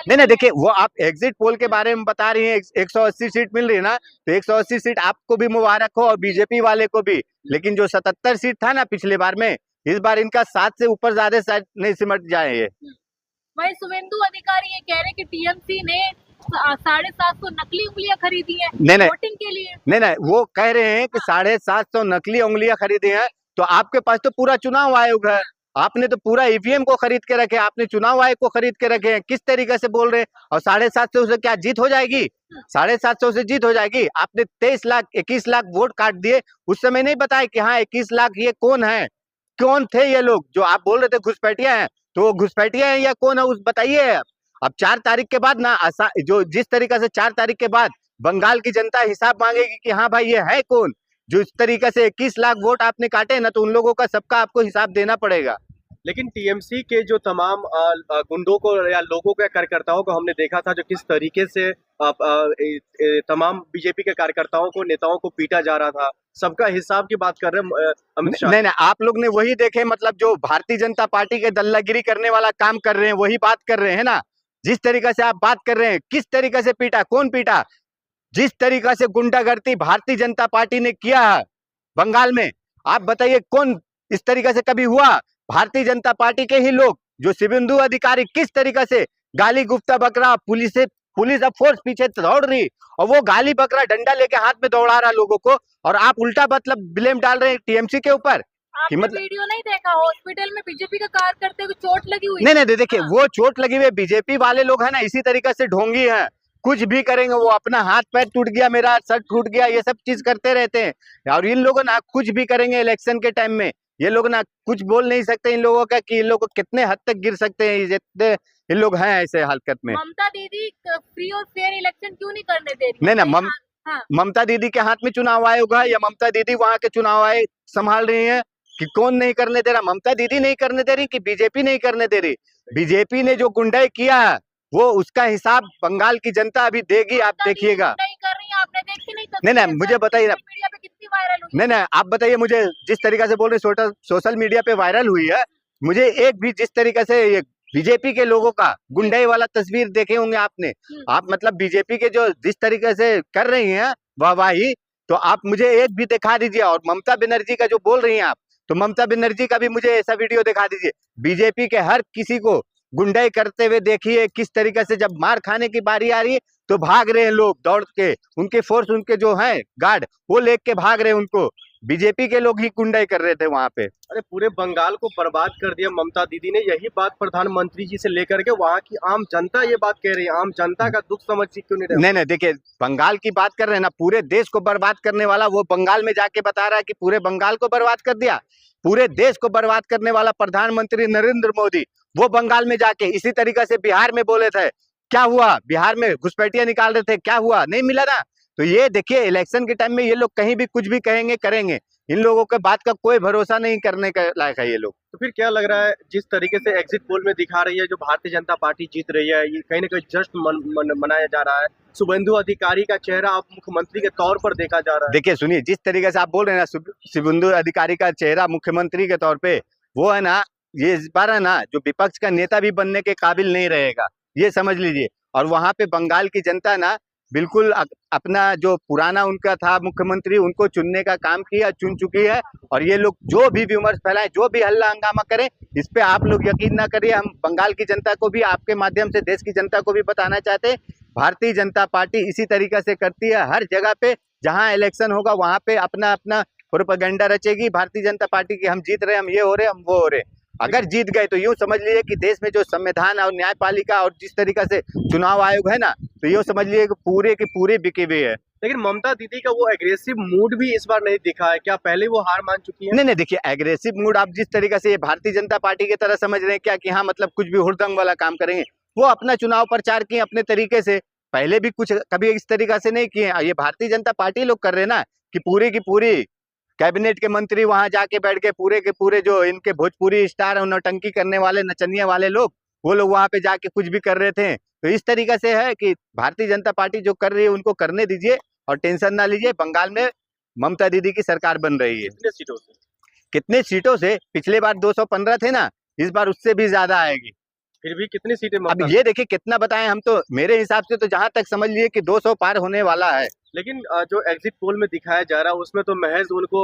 नहीं नहीं, देखिए वो आप एग्जिट पोल के बारे में बता रही हैं, 180 सीट मिल रही है ना, तो 180 सीट आपको भी मुबारक हो और बीजेपी वाले को भी। लेकिन जो 77 सीट था ना पिछले बार में, इस बार इनका 7 से ऊपर ज्यादा शायद नहीं सिमट जाए ये। वही शुभेंदु अधिकारी ये कह रहे कि टीएमसी ने 750 नकली उंगलियां खरीदी है नहीं नहीं वोटिंग के लिए। नहीं नहीं, वो कह रहे हैं कि 750 नकली उंगलियां खरीदी हैं। तो आपके पास तो पूरा चुनाव आयोग है, आपने तो पूरा ईवीएम को खरीद के रखे, आपने चुनाव आयोग को खरीद के रखे हैं, किस तरीके से बोल रहे हैं? और 750 से क्या जीत हो जाएगी? 750 से जीत हो जाएगी? आपने 23 लाख 21 लाख वोट काट दिए, उस समय नहीं बताया कि हाँ 21 लाख ये कौन है, कौन थे ये लोग जो आप बोल रहे थे घुसपैठिया हैं? तो वो घुसपैठिया है या कौन है उस बताइए। अब 4 तारीख के बाद ना जो जिस तरीके से 4 तारीख के बाद बंगाल की जनता हिसाब मांगेगी कि हाँ भाई ये है कौन, जो इस तरीके से 21 लाख वोट आपने काटे ना, तो उन लोगों का सबका आपको हिसाब देना पड़ेगा। लेकिन टीएमसी के जो तमाम गुंडों को या लोगों के कार्यकर्ताओं को हमने देखा था जो किस तरीके से तमाम बीजेपी के कार्यकर्ताओं को नेताओं को पीटा जा रहा था, सबका हिसाब की बात कर रहे हैं अमित शाह। नहीं नहीं, आप लोग ने वही देखे, मतलब जो भारतीय जनता पार्टी के दल्लागिरी करने वाला काम कर रहे हैं वही बात कर रहे हैं ना। जिस तरीके से आप बात कर रहे हैं, किस तरीके से पीटा, कौन पीटा? जिस तरीके से गुंडागर्दी भारतीय जनता पार्टी ने किया है बंगाल में, आप बताइए कौन इस तरीके से कभी हुआ? भारतीय जनता पार्टी के ही लोग, जो शुभेंदु अधिकारी किस तरीके से गाली गुफ्ता बकरा, पुलिस अब फोर्स पीछे दौड़ रही और वो गाली बकरा डंडा लेके हाथ में दौड़ा रहा लोगों को, और आप उल्टा मतलब ब्लेम डाल रहे हैं टीएमसी के ऊपर। आपने मतलब वीडियो नहीं देखा हॉस्पिटल में बीजेपी का कार्यकर्ते को चोट लगी हुई? नहीं नहीं, देखिए वो चोट लगी हुई बीजेपी वाले लोग है ना, इसी तरीके से ढोंगी है, कुछ भी करेंगे। वो अपना हाथ पैर टूट गया, मेरा सर टूट गया, ये सब चीज करते रहते हैं। और इन लोगों ना कुछ भी करेंगे इलेक्शन के टाइम में, ये लोग ना कुछ बोल नहीं सकते इन लोगों का कि इन लोग कितने हद तक गिर सकते हैं, जितने इन लोग हैं ऐसे हरकत में। ममता दीदी फ्री और फेयर इलेक्शन क्यों नहीं करने दे रही? नहीं ना, हाँ। ममता दीदी के हाथ में चुनाव आयोग है या ममता दीदी वहां के चुनाव आयोग संभाल रही है? कि कौन नहीं करने दे रहा? ममता दीदी नहीं करने दे रही कि बीजेपी नहीं करने दे रही? बीजेपी ने जो गुंडाई किया है वो उसका हिसाब बंगाल की जनता अभी देगी, आप देखिएगा। नहीं कर रही है, आपने देखी नहीं? नहीं मुझे बताइए, मीडिया पे कितनी वायरल हुई? नहीं आप बताइए मुझे, जिस तरीके से बोल रहे सोशल मीडिया पे वायरल हुई है, मुझे एक भी जिस तरीके से ये बीजेपी के लोगों का गुंडाई वाला तस्वीर देखे होंगे आपने, आप मतलब बीजेपी के जो जिस तरीके से कर रही हैं वाहवाही, तो आप मुझे एक भी दिखा दीजिए। और ममता बनर्जी का जो बोल रही हैं आप, तो ममता बनर्जी का भी मुझे ऐसा वीडियो दिखा दीजिए। बीजेपी के हर किसी को गुंडाई करते हुए देखिए, किस तरीके से जब मार खाने की बारी आ रही है तो भाग रहे हैं लोग दौड़ के, उनके फोर्स, उनके जो है गार्ड, वो लेके भाग रहे हैं उनको। बीजेपी के लोग ही गुंडाई कर रहे थे वहां पे। अरे पूरे बंगाल को बर्बाद कर दिया ममता दीदी ने, यही बात प्रधानमंत्री जी से लेकर के वहाँ की आम जनता ये बात कह रही है, आम जनता का दुख समझ क्यों नहीं रहे? नहीं देखिए, बंगाल की बात कर रहे हैं ना, पूरे देश को बर्बाद करने वाला वो बंगाल में जाके बता रहा है कि पूरे बंगाल को बर्बाद कर दिया। पूरे देश को बर्बाद करने वाला प्रधानमंत्री नरेंद्र मोदी, वो बंगाल में जाके इसी तरीके से बिहार में बोले थे, क्या हुआ? बिहार में घुसपैठिया निकाल रहे थे, क्या हुआ? नहीं मिला ना। तो ये देखिए, इलेक्शन के टाइम में ये लोग कहीं भी कुछ भी कहेंगे, करेंगे। इन लोगों के बात का कोई भरोसा नहीं करने का लायक है ये लोग। तो फिर क्या लग रहा है, जिस तरीके से एग्जिट पोल में दिखा रही है जो भारतीय जनता पार्टी जीत रही है, ये कहीं ना कहीं जश्न मनाया जा रहा है, शुभेंदु अधिकारी का चेहरा अब मुख्यमंत्री के तौर पर देखा जा रहा है। देखिए सुनिए, जिस तरीके से आप बोल रहे हैं ना, शुभेंदु अधिकारी का चेहरा मुख्यमंत्री के तौर पे, वो है ना, ये इस बार है ना, जो विपक्ष का नेता भी बनने के काबिल नहीं रहेगा, ये समझ लीजिए। और वहां पे बंगाल की जनता ना बिल्कुल अपना जो पुराना उनका था मुख्यमंत्री, उनको चुनने का काम किया, चुन चुकी है। और ये लोग जो भी विमर्श फैलाएं, जो भी हल्ला हंगामा करें, इस पे आप लोग यकीन ना करिए, हम बंगाल की जनता को भी आपके माध्यम से देश की जनता को भी बताना चाहते हैं, भारतीय जनता पार्टी इसी तरीके से करती है। हर जगह पे जहां इलेक्शन होगा वहां पे अपना अपना प्रोपेगेंडा रचेगी भारतीय जनता पार्टी की, हम जीत रहे, हम ये हो रहे, हम वो हो रहे। अगर जीत गए तो यूं समझ लीजिए कि देश में जो संविधान और न्यायपालिका और जिस तरीके से चुनाव आयोग है ना, तो यूं समझ लीजिए कि पूरे की पूरी बिकी हुई है। लेकिन ममता दीदी का वो एग्रेसिव मूड भी इस बार नहीं दिखा है, क्या पहले वो हार मान चुकी है? नहीं देखिए, एग्रेसिव मूड आप जिस तरीके से ये भारतीय जनता पार्टी की तरह समझ रहे हैं क्या कि हाँ मतलब कुछ भी हुड़दंग वाला काम करेंगे, वो अपना चुनाव प्रचार किए अपने तरीके से, पहले भी कुछ कभी इस तरीके से नहीं किए। ये भारतीय जनता पार्टी लोग कर रहे हैं ना, कि पूरी की पूरी कैबिनेट के मंत्री वहां जाके बैठ के पूरे के पूरे जो इनके भोजपुरी स्टार और नौटंकी करने वाले नचनिया वाले लोग, वो लोग वहां पे जाके कुछ भी कर रहे थे। तो इस तरीके से है कि भारतीय जनता पार्टी जो कर रही है उनको करने दीजिए और टेंशन ना लीजिए। बंगाल में ममता दीदी की सरकार बन रही है। कितने सीटों से? कितने सीटों से? पिछले बार 215 थे ना, इस बार उससे भी ज्यादा आएगी। फिर भी कितनी सीटें अब मतलब ये देखिए कितना बताएं हम, तो मेरे हिसाब से तो जहां तक समझ लिए कि 200 पार होने वाला है। लेकिन जो एग्जिट पोल में दिखाया जा रहा है उसमें तो महज उनको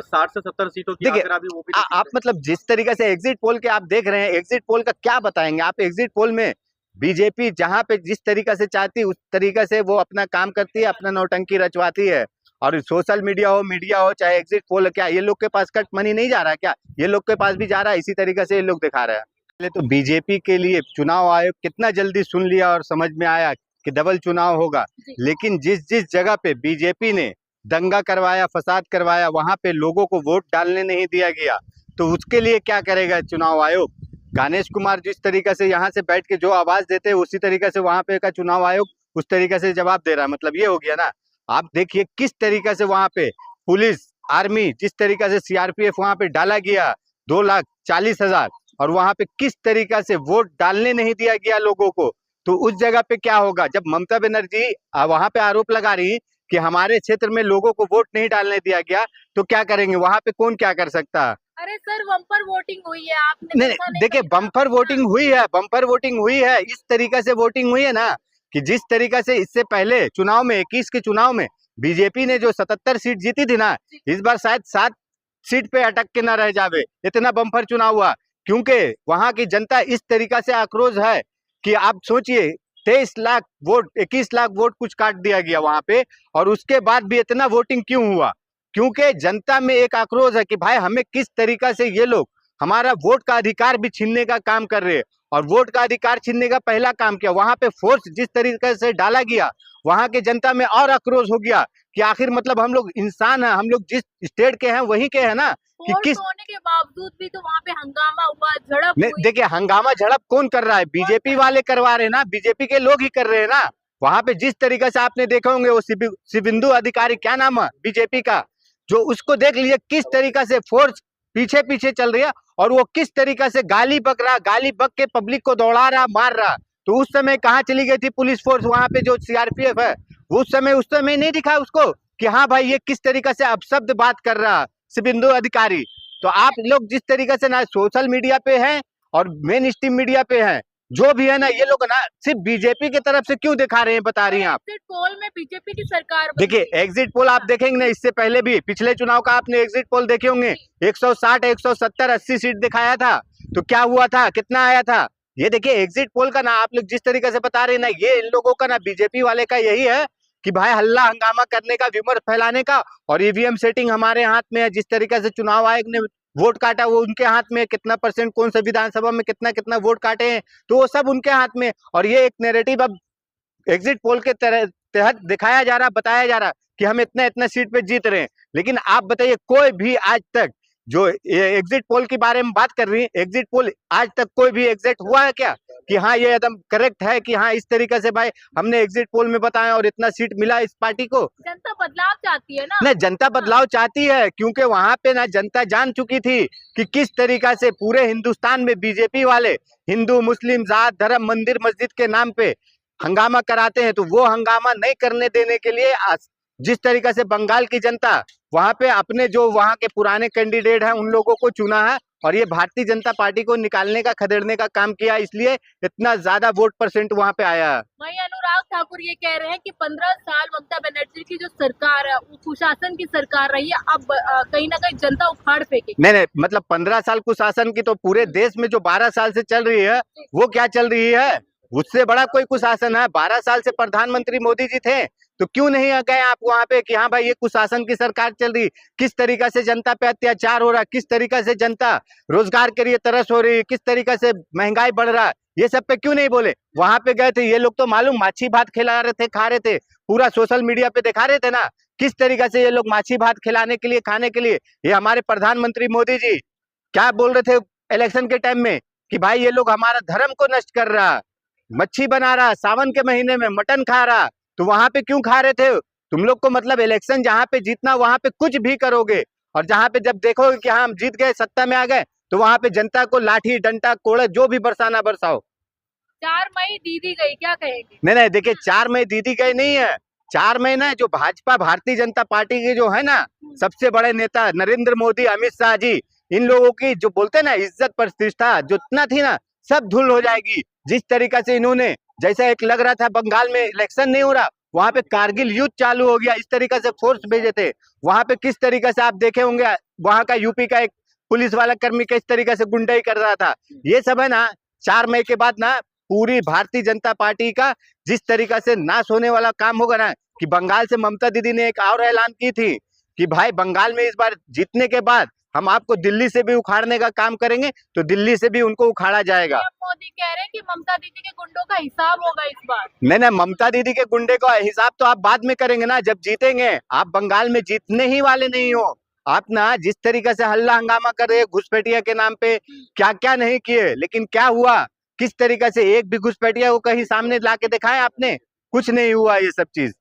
60 से 70 सीटों की देखिए आंकड़ा भी वो भी नहीं दिख आप रहे। मतलब जिस तरीके से एग्जिट पोल के आप देख रहे हैं, एग्जिट पोल का क्या बताएंगे आप? एग्जिट पोल में बीजेपी जहां पे जिस तरीके से चाहती है उस तरीके से वो अपना काम करती है, अपना नौटंकी रचवाती है। और सोशल मीडिया हो चाहे एग्जिट पोल, क्या ये लोग के पास कट मनी नहीं जा रहा है क्या? ये लोग के पास भी जा रहा है, इसी तरीके से ये लोग दिखा रहे हैं। पहले तो बीजेपी के लिए चुनाव आयोग कितना जल्दी सुन लिया और समझ में आया कि डबल चुनाव होगा, लेकिन जिस जिस जगह पे बीजेपी ने दंगा करवाया, फसाद करवाया, वहां पे लोगों को वोट डालने नहीं दिया गया, तो उसके लिए क्या करेगा चुनाव आयोग? गणेश कुमार जिस तरीके से यहाँ से बैठ के जो आवाज देते हैं उसी तरीके से वहां पे का चुनाव आयोग उस तरीके से जवाब दे रहा है। मतलब ये हो गया ना। आप देखिए किस तरीके से वहां पे पुलिस आर्मी, जिस तरीके से सीआरपीएफ वहां पे डाला गया 2,40,000, और वहां पे किस तरीके से वोट डालने नहीं दिया गया लोगों को, तो उस जगह पे क्या होगा? जब ममता बनर्जी वहां पे आरोप लगा रही कि हमारे क्षेत्र में लोगों को वोट नहीं डालने दिया गया, तो क्या करेंगे वहां पे? कौन क्या कर सकता है? अरे सर, बम्पर वोटिंग हुई है, आपने नहीं देखा नहीं? देखिए कहीं बम्पर आपने वोटिंग हुई है, बम्पर वोटिंग हुई है, इस तरीके से वोटिंग हुई है ना कि जिस तरीके से इससे पहले चुनाव में 21 के चुनाव में बीजेपी ने जो 77 सीट जीती थी ना, इस बार शायद 7 सीट पे अटक के ना रह जावे, इतना बम्पर चुनाव हुआ। क्योंकि वहां की जनता इस तरीका से आक्रोश है कि आप सोचिए 23 लाख वोट, 21 लाख वोट कुछ काट दिया गया वहां पे, और उसके बाद भी इतना वोटिंग क्यों हुआ? क्योंकि जनता में एक आक्रोश है कि भाई हमें किस तरीका से ये लोग हमारा वोट का अधिकार भी छीनने का काम कर रहे हैं। और वोट का अधिकार छीनने का पहला काम किया वहां पे फोर्स जिस तरीके से डाला गया, वहां के जनता में और आक्रोश हो गया कि आखिर मतलब हम लोग इंसान हैं, हम लोग जिस स्टेट के हैं वहीं के हैं ना, कि फोर्स किस होने के बावजूद भी तो वहाँ पे हंगामा हुआ, झड़प हुई। देखिए हंगामा झड़प कौन कर रहा है? बीजेपी वाले करवा रहे हैं ना, बीजेपी के लोग ही कर रहे हैं ना। वहां पे जिस तरीके से आपने देखा होंगे वो शिवेंदु अधिकारी, क्या नाम है बीजेपी का, जो उसको देख लीजिए किस तरीका से फोर्स पीछे पीछे चल रही है, और वो किस तरीका से गाली बक रहा, गाली बक के पब्लिक को दौड़ा रहा, मार रहा। तो उस समय कहाँ चली गई थी पुलिस फोर्स? वहां पे जो सीआरपीएफ है उस समय नहीं दिखा उसको कि हाँ भाई ये किस तरीका से अपशब्द बात कर रहा शिवेंदु अधिकारी। तो आप लोग जिस तरीके से ना सोशल मीडिया पे हैं और मेन स्ट्रीम मीडिया पे हैं, जो भी है ना, ये लोग ना सिर्फ बीजेपी की तरफ से क्यों दिखा रहे हैं, बता रही हैं आप? एग्जिट पोल में बीजेपी की सरकार बनी देखिए थी। एग्जिट पोल आप देखेंगे ना, इससे पहले भी पिछले चुनाव का आपने एग्जिट पोल देखे होंगे, 160, 170, 80 सीट दिखाया था, तो क्या हुआ था, कितना आया था? ये देखिए एग्जिट पोल का ना आप लोग जिस तरीके से बता रहे हैं ना, ये इन लोगों का ना बीजेपी वाले का यही है कि भाई हल्ला हंगामा करने का, विमर्श फैलाने का, और ईवीएम सेटिंग हमारे हाथ में है। जिस तरीके से चुनाव आयोग ने वोट काटा वो उनके हाथ में, कितना परसेंट कौन सा विधानसभा में कितना कितना वोट काटे हैं, तो वो सब उनके हाथ में। और ये एक नैरेटिव अब एग्जिट पोल के तहत दिखाया जा रहा, बताया जा रहा कि हम इतना इतना सीट पे जीत रहे हैं। लेकिन आप बताइए कोई भी आज तक जो एग्जिट पोल के बारे में बात कर रही है, एग्जिट पोल आज तक कोई भी एग्जिट हुआ है क्या कि हाँ ये एकदम करेक्ट है कि हाँ इस तरीके से भाई हमने एग्जिट पोल में बताया और इतना सीट मिला इस पार्टी को? जनता बदलाव चाहती है ना। नहीं, जनता बदलाव चाहती है, क्योंकि वहां पे ना जनता जान चुकी थी कि किस तरीका से पूरे हिंदुस्तान में बीजेपी वाले हिंदू मुस्लिम जात धर्म मंदिर मस्जिद के नाम पे हंगामा कराते हैं। तो वो हंगामा नहीं करने देने के लिए जिस तरीके से बंगाल की जनता वहां पे अपने जो वहां के पुराने कैंडिडेट हैं उन लोगों को चुना है, और ये भारतीय जनता पार्टी को निकालने का, खदेड़ने का काम किया, इसलिए इतना ज्यादा वोट परसेंट वहां पे आया है। वहीं अनुराग ठाकुर ये कह रहे हैं कि 15 साल ममता बनर्जी की जो सरकार है वो कुशासन की सरकार रही है, अब कहीं ना कहीं जनता उखाड़ फेंकेगी। नहीं, मतलब 15 साल कुशासन की तो पूरे देश में जो 12 साल से चल रही है वो क्या चल रही है, उससे बड़ा कोई कुशासन है। 12 साल से प्रधानमंत्री मोदी जी थे, तो क्यों नहीं गए आप वहां पे कि हाँ भाई ये कुशासन की सरकार चल रही, किस तरीका से जनता पे अत्याचार हो रहा, किस तरीका से जनता रोजगार के लिए तरस हो रही, किस तरीका से महंगाई बढ़ रहा, ये सब पे क्यों नहीं बोले? वहां पे गए थे ये लोग, तो मालूम माछी भात खिला रहे थे, खा रहे थे, पूरा सोशल मीडिया पे दिखा रहे थे ना किस तरीका से ये लोग माछी भात खिलाने के लिए, खाने के लिए। ये हमारे प्रधानमंत्री मोदी जी क्या बोल रहे थे इलेक्शन के टाइम में कि भाई ये लोग हमारा धर्म को नष्ट कर रहा, मच्छी बना रहा, सावन के महीने में मटन खा रहा। तो वहां पे क्यों खा रहे थे तुम लोग को? मतलब इलेक्शन जहां पे जीतना वहां पे कुछ भी करोगे, और जहां पे जब देखोगे कि हाँ हम जीत गए, सत्ता में आ गए, तो वहां पे जनता को लाठी डंडा कोड़े जो भी बरसाना बरसाओ। 4 मई दीदी गई, क्या कहेंगे? नहीं, देखिए 4 मई दीदी गई नहीं है। 4 मई ना जो भाजपा भारतीय जनता पार्टी के जो है ना सबसे बड़े नेता नरेंद्र मोदी, अमित शाह जी, इन लोगों की जो बोलते हैं ना इज्जत प्रतिष्ठा जो इतना थी ना, सब धूल हो जाएगी। जिस तरीका से इन्होंने, जैसा एक लग रहा था बंगाल में इलेक्शन नहीं हो रहा, वहां पे कारगिल युद्ध चालू हो गया, इस तरीका से फोर्स भेजे थे। वहां पे किस तरीका से आप देखे होंगे, वहां का यूपी का एक पुलिस वाला कर्मी किस तरीके से गुंडाई कर रहा था। ये सब है ना 4 मई के बाद ना पूरी भारतीय जनता पार्टी का जिस तरीका से नाश होने वाला काम होगा ना, कि बंगाल से ममता दीदी ने एक और ऐलान की थी कि भाई बंगाल में इस बार जीतने के बाद हम आपको दिल्ली से भी उखाड़ने का काम करेंगे, तो दिल्ली से भी उनको उखाड़ा जाएगा। मोदी कह रहे हैं कि ममता दीदी के गुंडों का हिसाब होगा इस बार। नहीं, ममता दीदी के गुंडे का हिसाब तो आप बाद में करेंगे ना, जब जीतेंगे। आप बंगाल में जीतने ही वाले नहीं हो। आप ना जिस तरीके से हल्ला हंगामा कर रहे घुसपैठिया के नाम पे, क्या क्या नहीं किए, लेकिन क्या हुआ, किस तरीके से एक भी घुसपैठिया को कहीं सामने ला के दिखाया आपने? कुछ नहीं हुआ ये सब चीज।